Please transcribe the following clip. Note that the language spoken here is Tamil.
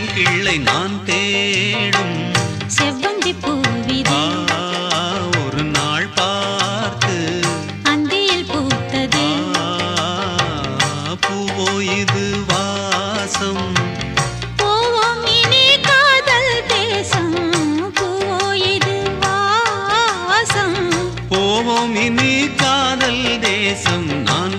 கிள்ளை நான் தேடும் செவ்வந்தி பூவிது ஒரு நாள் பார்த்து அந்தியில் பூத்தது பூவோ இது வாசம் போவோம் இனி காதல் தேசம் பூவோ இது வாசம் போவோம் இனி காதல் தேசம் நான்